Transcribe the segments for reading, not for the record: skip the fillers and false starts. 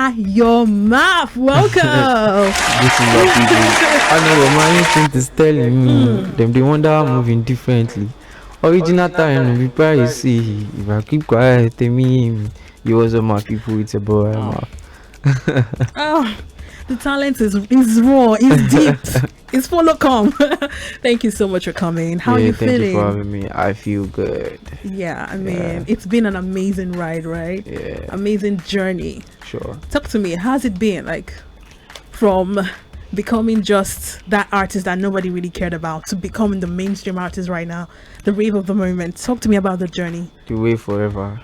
AYO MAFF. Welcome. This is what people. I know what my instinct is telling me. Them they wonder I'm moving differently. Original time we probably see. If I keep quiet, tell me you also my people. It's a boy. Oh, the talent is raw, it's deep, it's full of calm. Thank you so much for coming. How are you feeling? Thank you for having me. I feel good. Yeah, I mean, it's been an amazing ride, right? Yeah. Amazing journey. Sure. Talk to me. How's it been, like, from becoming just that artist that nobody really cared about to becoming the mainstream artist right now, the wave of the moment? Talk to me about the journey. The way forever.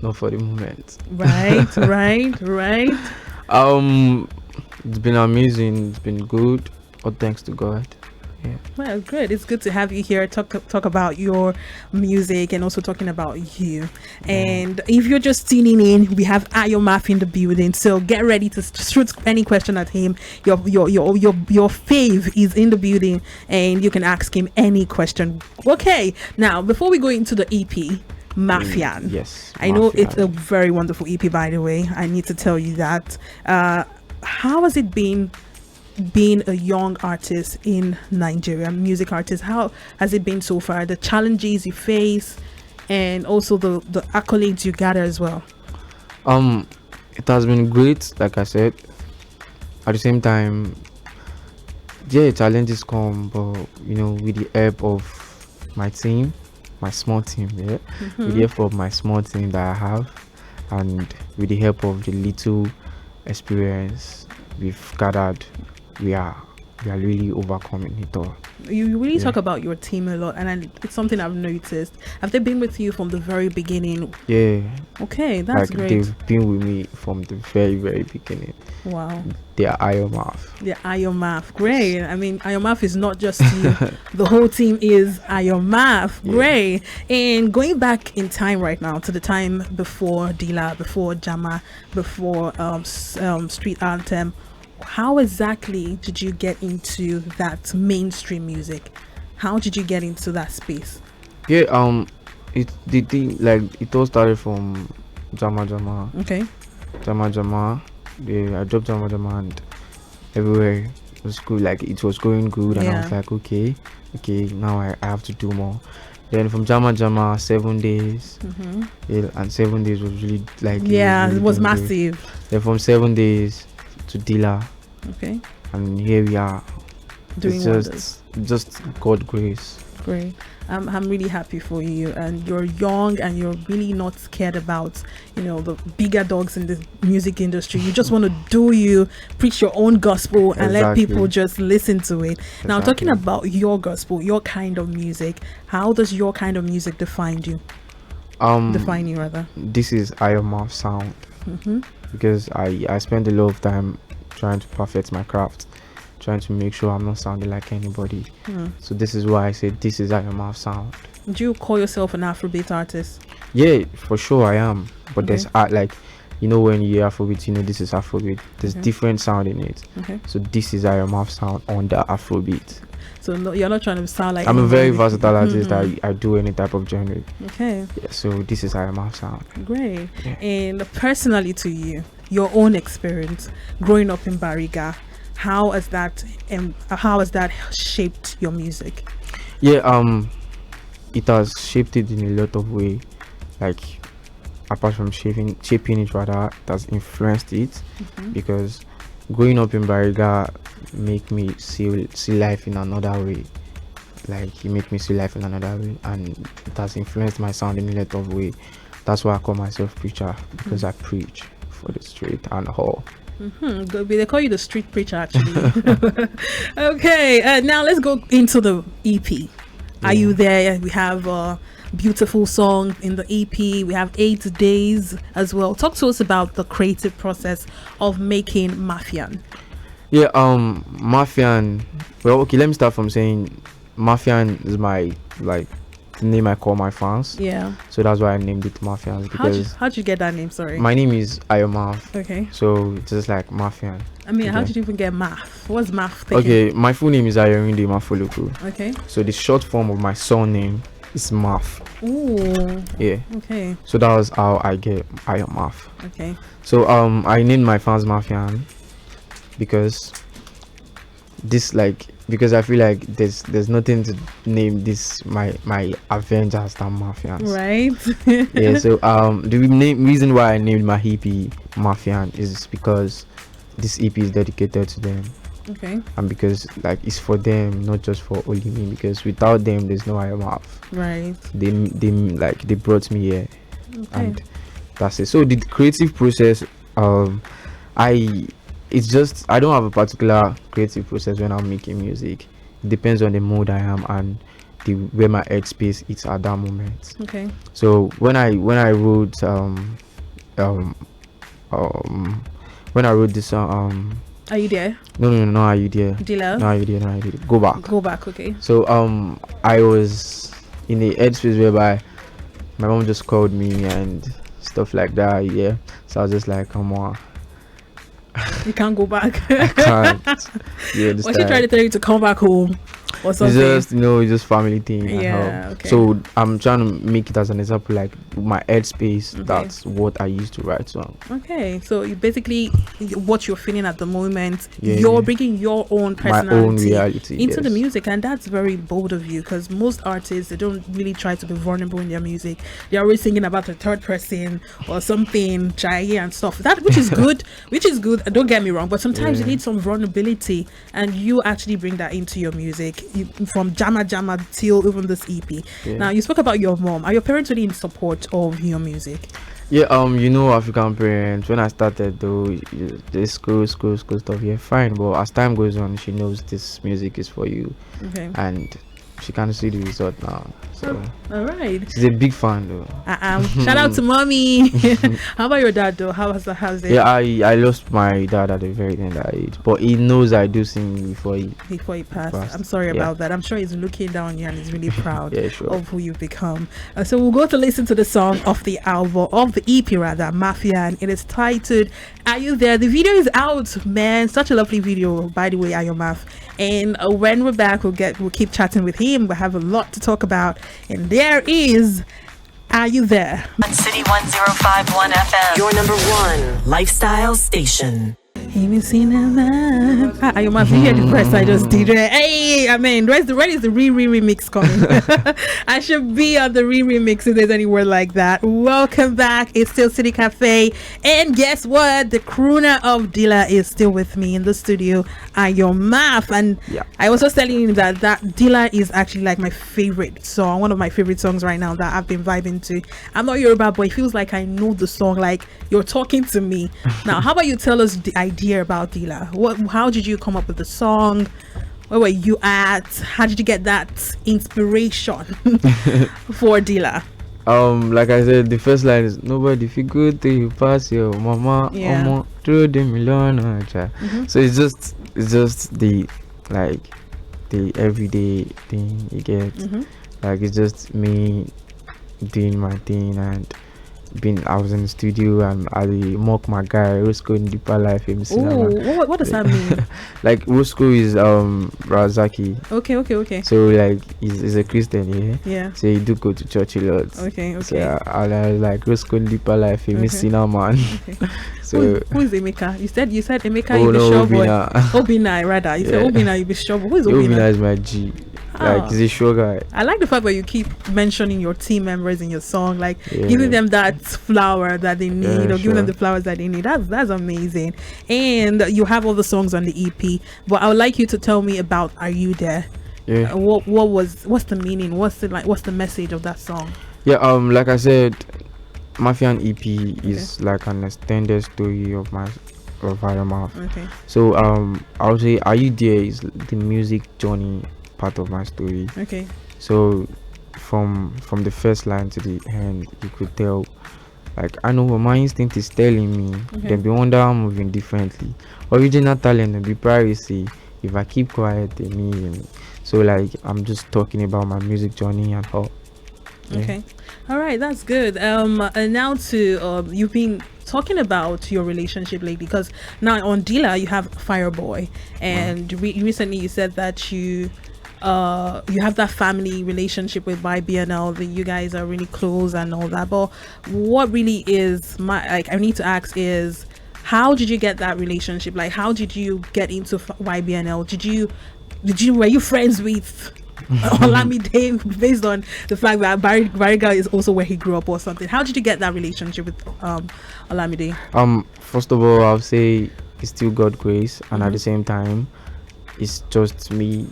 Not for the moment. Right, right. It's been amazing. It's been good. All thanks to God. Yeah. Well, good. It's good to have you here. Talk about your music and also talking about you. And if you're just tuning in, we have AYO MAFF in the building. So get ready to shoot any question at him. Your fave is in the building, and you can ask him any question. Okay. Now, before we go into the EP. Mafian. Yes. I know it's a very wonderful EP, by the way. I need to tell you that. How has it been being a young artist in Nigeria, music artist? How has it been so far? The challenges you face and also the accolades you gather as well. It has been great, like I said. At the same time, challenges come, but with the help of my team, my small team, with the help of my small team that I have, and with the help of the little experience we've gathered, we are really overcoming it all. You really talk about your team a lot, and it's something I've noticed. Have they been with you from the very beginning? Yeah. Okay, that's great. They've been with me from the very, very beginning. Wow. They are AYO MAFF. The AYO MAFF. Great. I mean, AYO MAFF is not just you. The whole team is AYO MAFF. Great. And going back in time right now to the time before Dila, before Jama, before Street Anthem, how exactly did you get into that mainstream music? How did you get into that space? It all started from Jama. Okay. Jama. I dropped Jama and everywhere was good. Like it was going good, and I was like, okay, now I have to do more. Then from Jama 7 days, and 7 days was really like it was massive. Good. Then from 7 days to Dila, okay, and here we are doing it's just God grace. Great. I'm really happy for you, and you're young and you're really not scared about the bigger dogs in the music industry. You just want to do you, preach your own gospel, and let people just listen to it. Now, talking about your gospel, your kind of music, how does your kind of music define you? Define you rather. This is AYO MAFF sound, because I spend a lot of time trying to perfect my craft, trying to make sure I'm not sounding like anybody. So this is why I say this is AYO MAFF sound. Do you call yourself an Afrobeat artist? Yeah, for sure I am. But there's art, like when you hear Afrobeat, this is Afrobeat. There's different sound in it. So this is AYO MAFF sound on the Afrobeat. So no, you're not trying to sound like I'm a very versatile artist. I do any type of genre. Okay. Yeah, so this is AYO MAFF sound. Great. Yeah. And personally to you, your own experience growing up in Bariga, how has that shaped your music? It has shaped it in a lot of way. Like apart from shaping it rather, it has influenced it, because growing up in Bariga make me see life in another way. Like it make me see life in another way, and it has influenced my sound in a lot of way. That's why I call myself preacher, because I preach for the street and all. They call you the street preacher, actually. Okay, now let's go into the EP. Are you there? We have a beautiful song in the EP. We have 8 days as well. Talk to us about the creative process of making Mafian. Mafian. Well, okay, let me start from saying Mafian is my the name I call my fans. Yeah. So that's why I named it Mafian. Because how'd you get that name? Sorry. My name is AYO MAFF. Okay. So it's just like Mafian. I mean, how did you even get MAFF? What's MAFF? Okay, my full name is Ayomide Mafoloko. Okay. So the short form of my surname It's MAFF. Ooh. Yeah. Okay. So that was how I get AYO MAFF. Okay. So I named my fans Mafian because because I feel like there's nothing to name this my Avengers than Mafians. Right. Yeah. So the reason why I named my EP Mafian is because this EP is dedicated to them. Okay. And because like it's for them, not just for only me, because without them there's no AYO MAFF. Right. They brought me here. Okay. And that's it. So the creative process, it's just I don't have a particular creative process when I'm making music. It depends on the mood I am and where my headspace is at that moment. Okay. So when I wrote when I wrote this song, Are you there? no, are you there? Dilla? No, are you there? No, are you there? Go back. Go back, okay. So I was in the headspace whereby my mom just called me and stuff like that. Yeah. So I was just like, come on. You can't go back. I can't. Yeah, Was she trying to tell you to come back home or it's something? just it's just family thing. Yeah, okay. So I'm trying to make it as an example, like my headspace. Okay. That's what I used to write song. Okay, so you basically what you're feeling at the moment, Yeah, you're yeah. bringing your own My personality own reality into the yes. music, and that's very bold of you, because most artists, they don't really try to be vulnerable in their music. They're always singing about the third person or something, chai and stuff. That which is good, don't get me wrong, but sometimes you Yeah. need some vulnerability, and you actually bring that into your music, from Jama till even this EP. Yeah. Now, you spoke about your mom. Are your parents really in support of your music? Yeah, African parents. When I started though, the school stuff. Yeah, fine. But as time goes on, she knows this music is for you, Okay. and she can see the result now. So All right. she's a big fan though. Shout out to mommy. How about your dad though? How's it? Yeah, I lost my dad at a very tender age, but he knows I do sing before he. Before he passed. Passed. I'm sorry Yeah. about that. I'm sure he's looking down on you and he's really proud Yeah, sure. of who you've become. So we'll go to listen to the song of the album, of the EP rather, Mafian. It is titled Are You There? The video is out, man. Such a lovely video, by the way, AYO MAFF. And when we're back, we'll keep chatting with him. We'll have a lot to talk about. And there is Are You There? On City 1051 FM, your number one lifestyle station. Even seen that. AYO MAFF, you hear the press I just did. Hey, I mean, when is the remix coming? I should be on the remix if there's any word like that. Welcome back. It's still City Cafe, and guess what? The crooner of Dilla is still with me in the studio, AYO MAFF. And Yeah. I was just telling you that Dilla is actually like my favorite song, one of my favorite songs right now that I've been vibing to. I'm not Yoruba, but it feels like I know the song, like you're talking to me. Now, how about you tell us the idea about Dilla? How did you come up with the song? Where were you at? How did you get that inspiration for Dilla? Like I said, the first line is nobody feel good till you pass your mama. Yeah. Omo, through the million. So it's just the everyday thing you get. Like it's just me doing my thing, and I was in the studio and I mock my guy Roscoe in Deeper Life MC. Oh, what does that mean? Like Roscoe is Razaki. Okay. So like he's a Christian, Yeah. so he do go to church a lot. Okay. So I like Roscoe in Deeper Life MC man. Okay. So who is Emeka? You said Emeka, Oh, you be no, sure boy. Obina. Obina, rather. You said Yeah. Obina, you be sure boy. Who is Obina Obina? is my G. Ah. Like he's a sure guy. I like the fact that you keep mentioning your team members in your song, like Yeah. giving them that flower that they need, or giving them sure. the flowers that they need. That's amazing. And you have all the songs on the EP, but I would like you to tell me about Are You There? Yeah. What's the meaning? What's the message of that song? Yeah, like I said, Mafian EP is like an extended story of AYO MAFF. Okay. So I would say Are You There is the music journey part of my story. Okay. So from the first line to the end, you could tell, like, I know what my instinct is telling me. Okay. Then be wonder I'm moving differently. Original talent and be privacy. If I keep quiet, they need me. So like I'm just talking about my music journey and how. Yeah. Okay. All right, that's good. And now to you've been talking about your relationship lately, because now on Dilla you have Fireboy, and recently you said that you you have that family relationship with YBNL, that you guys are really close and all that, but what really is I need to ask is, how did you get that relationship? Like, how did you get into YBNL? Were you friends with Olamide, based on the fact that Bariga is also where he grew up or something? How did you get that relationship with Olamide? First of all, I'll say it's still God grace, and at the same time, it's just me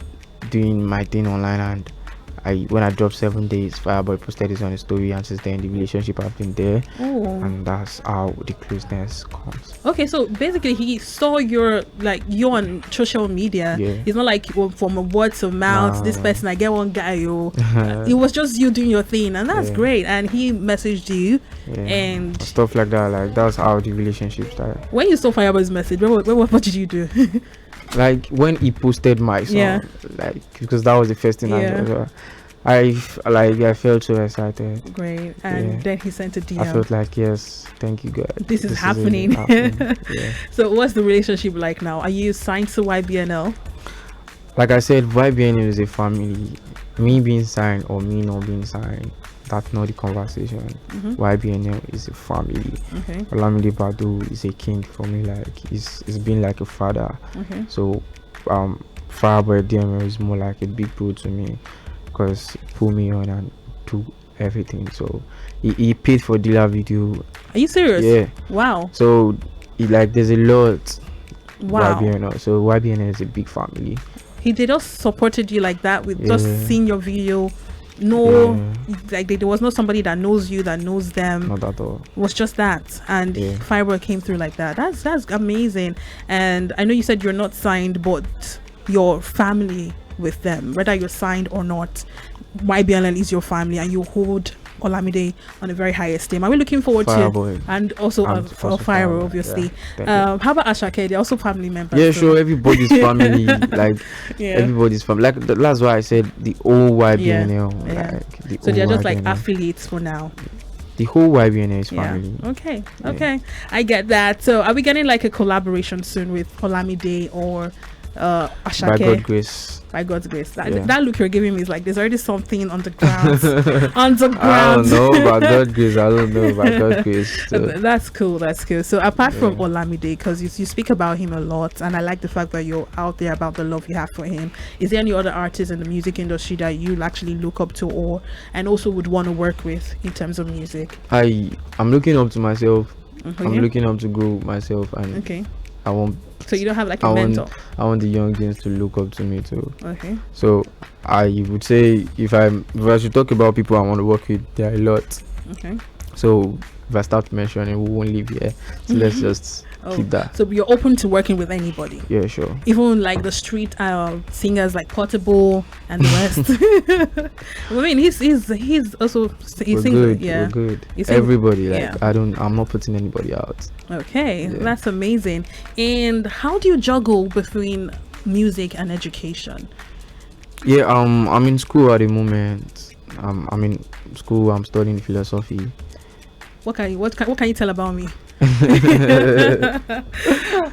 doing my thing online. And when I dropped 7 days, Fireboy posted this on his story, and since then the relationship have been there. And that's how the closeness comes. Okay, so basically he saw you on social media. Yeah. It's not like from a word of mouth, this person, I get one guy, it was just you doing your thing, and that's great. And he messaged you and stuff like that. Like, that's how the relationship started. When you saw Fireboy's message, what did you do? Like, when he posted my song, like, because that was the first thing I felt so excited. Great. And then he sent a DM. I felt like, yes, thank you God, this is happening. So what's the relationship like now? Are you signed to YBNL? Like I said, YBNL is a family. Me being signed or me not being signed, that's not the conversation. YBNL is a family. Olamide Badu is a king for me. Like, he's been like a father. So Fireboy DML is more like a big bro to me, because he put me on and do everything. So he paid for Dilla video. Are you serious? Yeah. Wow. So there's a lot. Wow. YBNL. So YBNL is a big family. They just supported you like that with just seeing your video. Like there was no somebody that knows you, that knows them. Not at all. It was just that, and Fireboy came through like that. That's amazing. And I know you said you're not signed, but your family with them, whether you're signed or not, YBNL is your family, and you hold Olamide on a very high esteem. Are we looking forward Fireboy. to, and also Fireboy, obviously. How about Ashake? They're also family members. Yeah, sure. Everybody's family. Like, everybody's family. Like, that's why I said the whole YBNL. Like, so they're just like affiliates for now. The whole YBNL is family. Okay. I get that. So are we getting like a collaboration soon with Olamide or Ashake? By God's grace. By God's grace. That look you're giving me is like there's already something on the ground. I don't know by God's grace. I don't know by God's grace. So. That's cool. So apart from Olamide, because you speak about him a lot, and I like the fact that you're out there about the love you have for him. Is there any other artists in the music industry that you actually look up to, and also would want to work with in terms of music? I'm looking up to myself. I'm looking up to grow myself, and I want. So you don't have like a mentor? I want the young gens to look up to me too. Okay. So I would say if I should talk about people I want to work with, there are a lot. Okay. So if I start mentioning, we won't leave here. So let's just keep that. So you're open to working with anybody? Yeah, sure. Even like the street singers like Portable and the rest. I mean, he's also he sings. Good. Yeah, we're good. Sings, everybody, like I'm not putting anybody out. Okay, that's amazing. And how do you juggle between music and education? Yeah, I'm in school at the moment. I'm in school. I'm studying philosophy. What can you tell about me?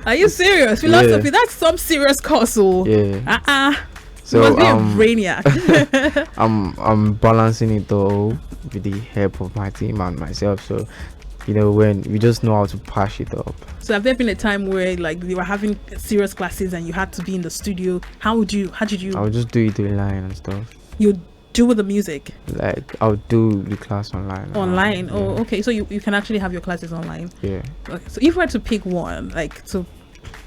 Are you serious? Philosophy, that's some serious course. So you must be a brainiac. I'm balancing it all with the help of my team and myself. So when we just know how to patch it up. So have there been a time where like you were having serious classes and you had to be in the studio? How did you? I would just do it online and stuff. You do with the music? Like I'll do the class online. Online? Oh, okay. So you can actually have your classes online. Yeah. Okay. So if you were to pick one, like to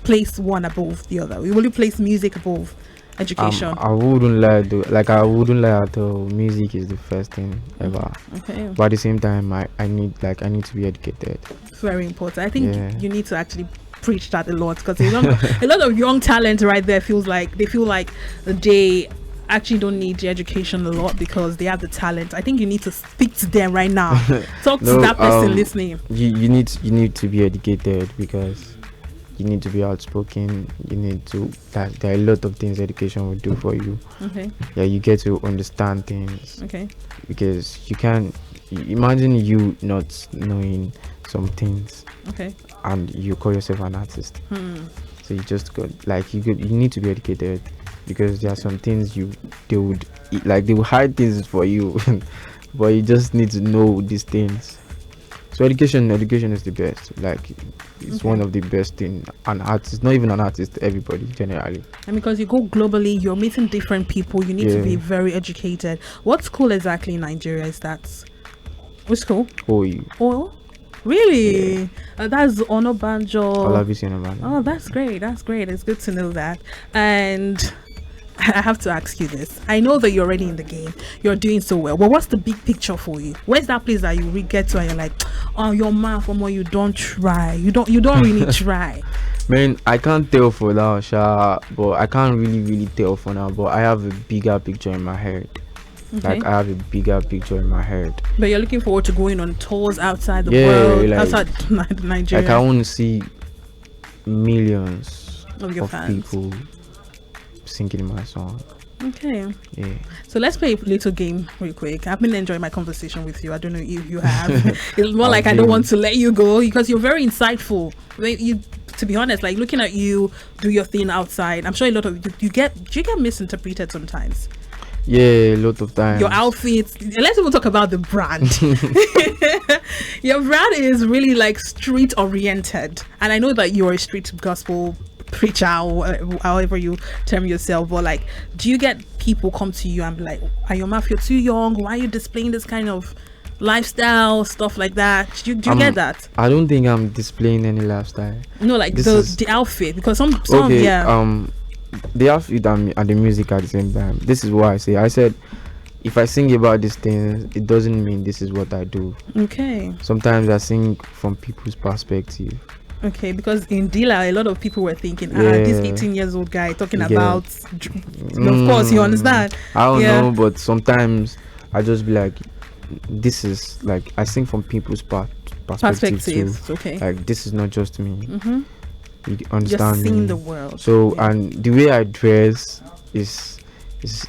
place one above the other, will you place music above education? I wouldn't lie though. Like I wouldn't lie at all. Music is the first thing ever. Okay. But at the same time, I need to be educated. Very important. I think you need to actually preach that a lot, because a lot of young talent right there feel like they actually don't need the education a lot because they have the talent. I think you need to speak to them right now. Talk to that person listening. You need to be educated, because you need to be outspoken. You need to there are a lot of things education will do for you. Okay. Yeah, you get to understand things. Okay. Because you can imagine you not knowing some things. Okay. And you call yourself an artist. So you just got you need to be educated. because there are some things they would like, they will hide things for you, but you just need to know these things. So education is the best. Like, it's one of the best thing. An artist, not even an artist, everybody generally. And because you go globally, you're meeting different people. You need to be very educated. What school exactly in Nigeria is that? Which school? Oh, really? Yeah. That's Onobanjo. Olamide. Oh, that's great. That's great. It's good to know that. And I have to ask you this. I know that you're already in the game. You're doing so well. But what's the big picture for you? Where's that place that you really get to and you're like, oh, your math, or you don't try. You don't really try. Man, I can't tell for now, Sha, but I can't really tell for now. But I have a bigger picture in my head. Okay. Like, I have a bigger picture in my head. But you're looking forward to going on tours outside the world, like, outside Nigeria. Like, I want to see millions of your fans. People singing my song. Okay. Yeah. So let's play a little game real quick. I've been enjoying my conversation with you. I don't know if you have. It's more like I don't want to let you go because you're very insightful. To be honest, like looking at you do your thing outside, I'm sure a lot of do you get misinterpreted sometimes. Yeah, a lot of times. Your outfits. Let's even talk about the brand. Your brand is really like street oriented, and I know that you're a street gospel preacher, or however you term yourself. But like, do you get people come to you and be like, "AYO MAFF, you're too young. Why are you displaying this kind of lifestyle stuff like that?" Do you get that? I don't think I'm displaying any lifestyle. No, like the outfit, because some okay, yeah. The outfit and the music at the same time. This is what I say. I said, if I sing about these things, it doesn't mean this is what I do. Okay. Sometimes I sing from people's perspective. Okay, because in Dila, a lot of people were thinking, this 18 years old guy talking about, of course, you understand. I don't know, but sometimes I just be like, this is like, I sing from people's perspective too. Okay. Like, this is not just me. Mm-hmm. You understand? Just seeing the world. So, and the way I dress is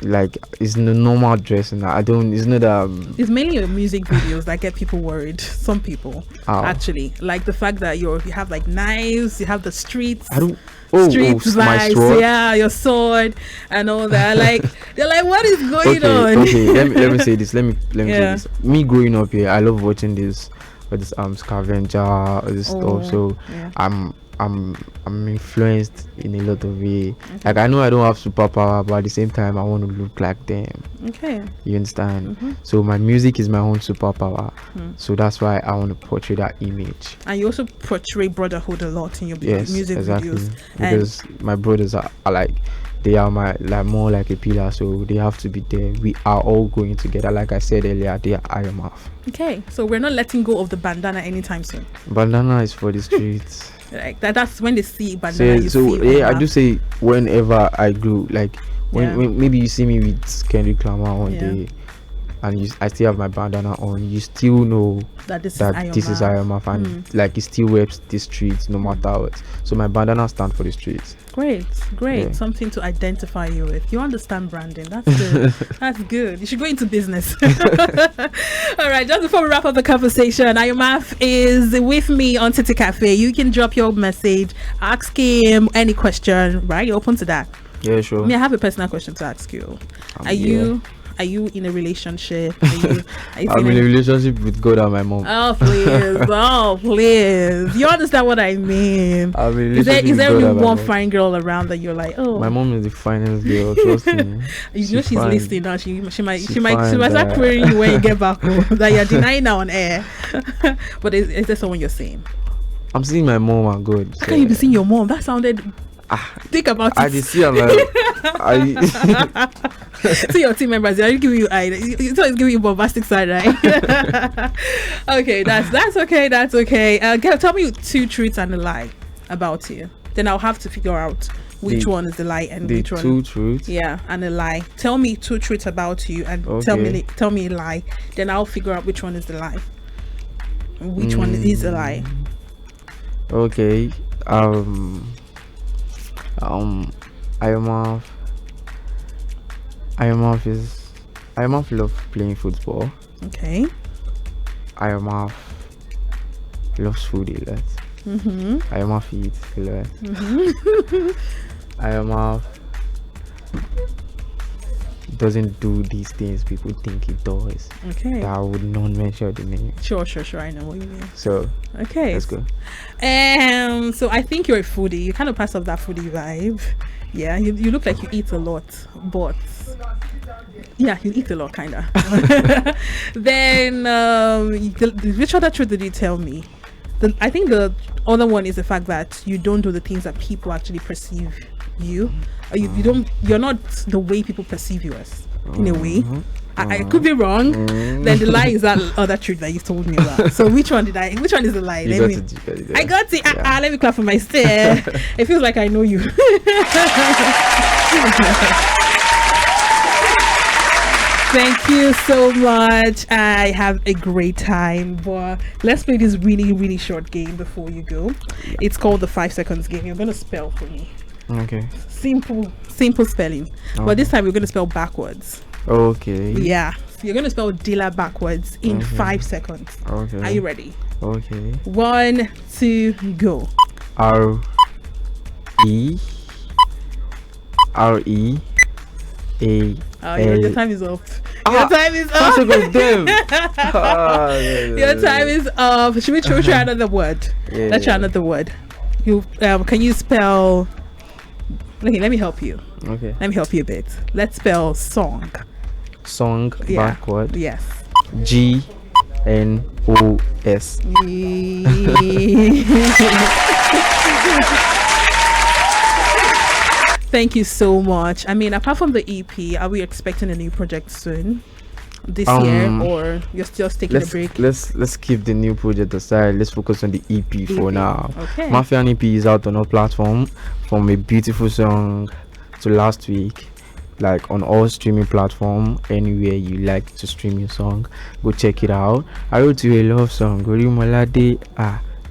like, it's the normal dressing. It's not it's mainly your music videos that get people worried. Some people actually like the fact that you have like knives, you have the streets. Streets my sword. Yeah, your sword and all that. Like, they're like, what is going on? Okay, let me say this. Let me say this. Me growing up here, I love watching this scavenger, all this stuff. So I'm influenced in a lot of way. Okay. Like, I know I don't have superpower, but at the same time I want to look like them. Okay. You understand? Mm-hmm. So my music is my own superpower. So that's why I want to portray that image. And you also portray brotherhood a lot in your music videos. Because my brothers are like, they are more like a pillar, so they have to be there. We are all going together. Like I said earlier, they are AYO MAFF. Okay, so we're not letting go of the bandana anytime soon. Bandana is for the streets. Like that's when they see bandana. I do say whenever I grow, like when maybe you see me with Kendrick Lamar one day, and I still have my bandana on, you still know that this is AYO MAFF, and like it still reps the streets no matter what. So my bandana stand for the streets. Great. Something to identify you with. You understand branding. That's good. That's good. You should go into business. All right, just before we wrap up the conversation, AYO MAFF is with me on Titi Cafe. You can drop your message, ask him any question, right? You're open to that. Yeah, sure. I have a personal question to ask you. Are you in a relationship? I'm in a relationship with God and my mom. Oh please! You understand what I mean? Is there only one fine girl around that you're like, oh? My mom is the finest girl. Trust me. You know she's listening now. She might start querying you when you get back home that you're denying now on air. But is there someone you're seeing? I'm seeing my mom and God. How can you be seeing your mom? That sounded. Think about it. I just see see your team members. They're giving you it's always giving you bombastic side, right? Okay, that's okay. That's okay. Tell me 2 truths and a lie about you. Then I'll have to figure out which one is the lie and which one. 2 truths. Yeah, and a lie. Tell me 2 truths about you and tell me a lie. Then I'll figure out which one is the lie. Which one is a lie? Okay. AYO MAFF love playing football. Okay. AYO MAFF loves food a lot. AYO MAFF eats a lot. AYO MAFF doesn't do these things people think it does. Okay. That I would not mention the name. Sure. I know what you mean. So Okay. let's go. So I think you're a foodie. You kind of pass off that foodie vibe. Yeah, you look like you eat a lot, but yeah, you eat a lot, kinda. Then which other truth did you tell me? I think the other one is the fact that you don't do the things that people actually perceive you. You're not the way people perceive you as, in a way. I could be wrong. Then the lie is that other truth that you told me about. So which one is the lie? You got it. I got it. Yeah. Let me clap for myself. It feels like I know you. Thank you so much. I have a great time. But let's play this really, really short game before you go. It's called the 5 seconds game. You're gonna spell for me. Okay. Simple spelling. But this time we're gonna spell backwards. Okay. Yeah. So you're gonna spell dealer backwards in 5 seconds. Okay. Are you ready? Okay. 1, 2, go. R E A. Your time is up. Your time is up. Your time is up. Should we try another word? Yeah, Let's try another word. You can you spell? Okay, let me help you. Okay. Let me help you a bit. Let's spell song. Song Yeah. backward. Yes. GNOS. Thank you so much. I mean, apart from the EP, are we expecting a new project soon this year, or you're still taking a break? Let's keep the new project aside. Let's focus on the EP for now. Okay. Mafian EP is out on our platform, from a beautiful song to last week, like on all streaming platform. Anywhere you like to stream your song, go check it out. I wrote you a love song, Gori Malade.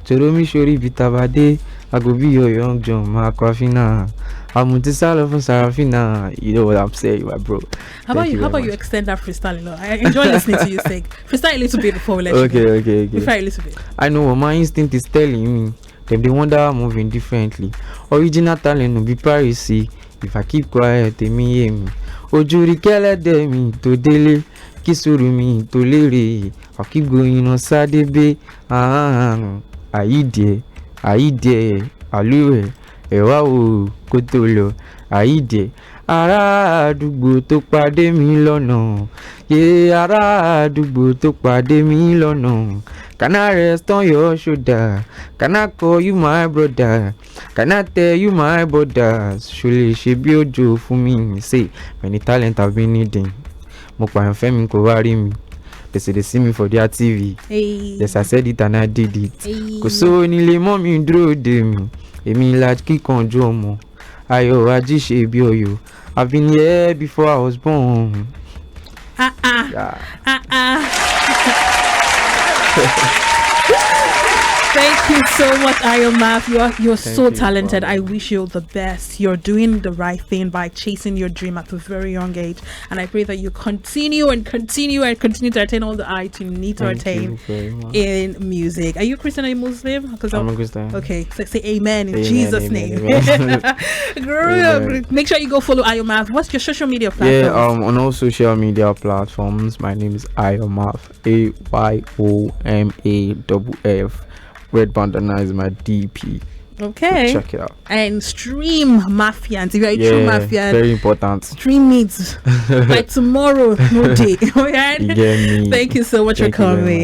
Choromi Shori Bitabade. I go be your young John Makwafina. I'm Mutisala from Sarafina. You know what I'm saying, my bro. How about you extend that freestyle? I enjoy listening to you sing. Freestyle a little bit before we let you go. Okay. Freestyle a little bit. I know what my instinct is telling me. Them they wonder I'm moving differently. Original talent no be piracy. If I keep quiet, they me hear me. Ojuri kele de mi to dele. Kisuru mi to lere. I'll keep going on Sadebe. Aide, Aluwe. Ẹ̀wá o kó tó lọ àyídẹ ará àdúgbò tó pàdé mi lọ́nà ará àdúgbò tó pàdé mi lọ́nà. Can I rest on your shoulder? Can I call you my brother? Can I tell you my brothers? Ṣọlẹ̀ ṣe bí òjò fún mi. Say many talent I've been needing. Mo pààyàn fẹ́mi kò wá rí mi. They say they see me for their TV. Hey. Yes, I said it and I did it. Hey. Kò sówó nílé mọ́ mi dúró dè mí. Èmi la kíkanjú ọmọ. Ayọ̀ ají ṣe bí Ọ̀yọ́. I've been here before I was born. Yeah. Thank you so much, AYO MAFF. You're so you, talented. Barbara. I wish you the best. You're doing the right thing by chasing your dream at a very young age, and I pray that you continue to attain all the heights you need to Thank attain you very much. in music. Are you Christian or you Muslim? Because I'm a Christian. Okay, so say amen in Amen, Jesus' amen, name. amen. Amen. Make sure you go follow AYO MAFF. What's your social media platform? Yeah, on all social media platforms, my name is AYO MAFF. AYOMAFF. Red Bandana is my DP. Okay. So check it out. And stream Mafian. If you're a true Mafian, very important. stream it by tomorrow, no day. Alright? You get me. Thank you so much Thank for you very coming. much.